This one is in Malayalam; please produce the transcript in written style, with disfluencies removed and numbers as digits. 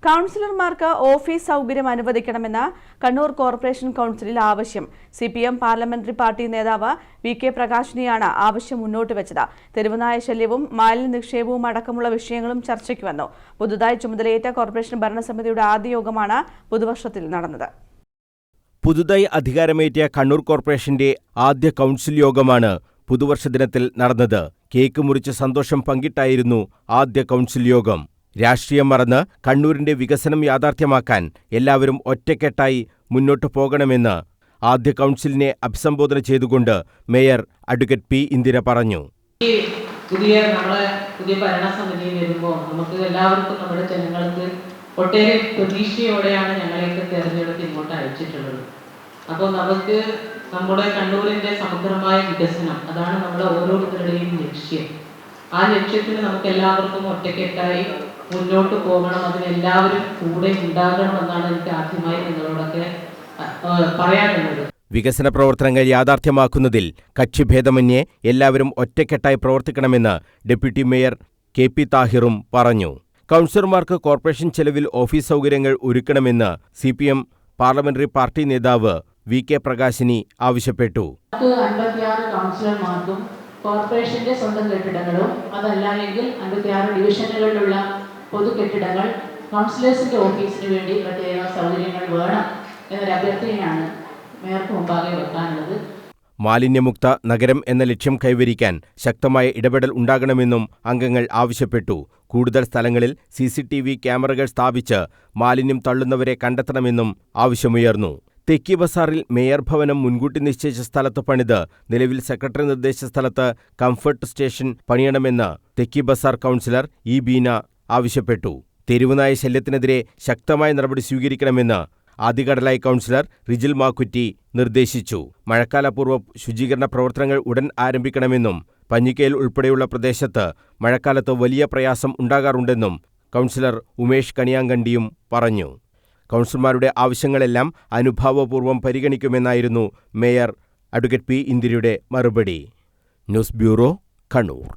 കൗൺസിലർമാർക്ക് ഓഫീസ് സൗകര്യം അനുവദിക്കണമെന്ന കണ്ണൂർ കോർപ്പറേഷൻ കൗൺസിലിൽ ആവശ്യം. CPM പാർലമെന്ററി പാർട്ടി നേതാവ് VK പ്രകാശിനെയാണ് ആവശ്യം മുന്നോട്ട് വെച്ചത്. തെരുവുനായ ശല്യവും മാലിന്യ നിക്ഷേപവും അടക്കമുള്ള വിഷയങ്ങളും ചർച്ചയ്ക്ക് വന്നു. പുതുതായി ചുമതലയേറ്റ കോർപ്പറേഷൻ ഭരണസമിതിയുടെ ആദ്യ യോഗമാണ് പുതുവർഷത്തിൽ നടന്നത്. പുതുതായി അധികാരമേറ്റ കണ്ണൂർ കോർപ്പറേഷന്റെ ആദ്യ കൗൺസിൽ യോഗമാണ് പുതുവർഷ ദിനത്തിൽ നടന്നത്. കേക്ക് മുറിച്ച് സന്തോഷം പങ്കിട്ടായിരുന്നു ആദ്യ കൗൺസിൽ യോഗം. രാഷ്ട്രീയം മറന്ന് കണ്ണൂരിന്റെ വികസനം യാഥാർത്ഥ്യമാക്കാൻ എല്ലാവരും ഒറ്റക്കെട്ടായി മുന്നോട്ടു പോകണമെന്ന് ആദ്യ കൗൺസിലിനെ അഭിസംബോധന ചെയ്തുകൊണ്ട് മേയർ അഡ്വക്കേറ്റ് P. ഇന്ദിര പറഞ്ഞു. പുതിയ ഭരണസമിതി വരുമ്പോൾ നമുക്ക് എല്ലാവർക്കും നമ്മുടെ ജനങ്ങൾക്ക് ഒട്ടേറെ പ്രതീക്ഷയോടെയാണ് ഞങ്ങളെയൊക്കെ തെരഞ്ഞെടുത്ത് ഇങ്ങോട്ട് അയച്ചിട്ടുള്ളത്. അപ്പോൾ നമുക്ക് നമ്മുടെ കണ്ണൂരിന്റെ സമഗ്രമായ വികസനം, അതാണ് നമ്മുടെ ഓരോരുത്തരുടെയും ലക്ഷ്യം. ആ ലക്ഷ്യത്തിന് നമുക്ക് എല്ലാവർക്കും ഒറ്റക്കെട്ടായി മുന്നോട്ട് പോകണം. അതിനെല്ലാവരും കൂടെ ഉണ്ടാകണമെന്നാണ് എനിക്ക് ആദ്യമായി നിങ്ങളോടൊക്കെ പറയാനുള്ളത്. വികസന പ്രവർത്തനങ്ങൾ യാഥാർത്ഥ്യമാക്കുന്നതിൽ കക്ഷിഭേദമന്യേ എല്ലാവരും ഒറ്റക്കെട്ടായി പ്രവർത്തിക്കണമെന്ന് ഡെപ്യൂട്ടി മേയർ KP താഹിറും പറഞ്ഞു. കൗൺസിലർമാർക്ക് കോർപ്പറേഷൻ ചെലവിൽ ഓഫീസ് സൗകര്യങ്ങൾ ഒരുക്കണമെന്ന് CPM പാർലമെന്ററി പാർട്ടി നേതാവ് VK പ്രകാശിനി ആവശ്യപ്പെട്ടു. 56 കൗൺസിലർമാർക്കും കോർപ്പറേഷന്റെ സ്വന്തം കെട്ടിടങ്ങളും അതല്ലെങ്കിൽ 56 ഡിവിഷനുകളിലുള്ള പൊതു കെട്ടിടങ്ങൾ കൗൺസിലേഴ്സിന്റെ ഓഫീസിന് വേണ്ടി പ്രത്യേക സൗകര്യങ്ങൾ വേണം എന്നൊരു അഭ്യർത്ഥനയാണ് മേയർക്ക് മുമ്പാകെ വെക്കാനുള്ളത്. മാലിന്യമുക്ത നഗരം എന്ന ലക്ഷ്യം കൈവരിക്കാൻ ശക്തമായ ഇടപെടൽ ഉണ്ടാകണമെന്നും അംഗങ്ങൾ ആവശ്യപ്പെട്ടു. കൂടുതൽ സ്ഥലങ്ങളിൽ CCTV ക്യാമറകൾ സ്ഥാപിച്ച് മാലിന്യം തള്ളുന്നവരെ കണ്ടെത്തണമെന്നും ആവശ്യമുയർന്നു. തെക്കി ബസാറിൽ മേയർ ഭവനം മുൻകൂട്ടി നിശ്ചയിച്ച സ്ഥലത്ത് പണിത് നിലവിൽ സെക്രട്ടറി നിർദ്ദേശിച്ച സ്ഥലത്ത് കംഫർട്ട് സ്റ്റേഷൻ പണിയണമെന്ന് തെക്കി ബസാർ കൗൺസിലർ E. ബീന ആവശ്യപ്പെട്ടു. തെരുവുനായ ശല്യത്തിനെതിരെ ശക്തമായ നടപടി സ്വീകരിക്കണമെന്ന് ആദികടലായി കൗൺസിലർ റിജിൽ മാക്കുറ്റി നിർദ്ദേശിച്ചു. മഴക്കാലപൂർവ്വ ശുചീകരണ പ്രവർത്തനങ്ങൾ ഉടൻ ആരംഭിക്കണമെന്നും പഞ്ഞിക്കയിൽ ഉൾപ്പെടെയുള്ള പ്രദേശത്ത് മഴക്കാലത്ത് വലിയ പ്രയാസം ഉണ്ടാകാറുണ്ടെന്നും കൗൺസിലർ ഉമേഷ് കണിയാങ്കണ്ടിയും പറഞ്ഞു. കൗൺസിലർമാരുടെ ആവശ്യങ്ങളെല്ലാം അനുഭാവപൂർവ്വം പരിഗണിക്കുമെന്നായിരുന്നു മേയർ അഡ്വക്കേറ്റ് P. ഇന്ദിരയുടെ മറുപടി. News bureau, Kannur.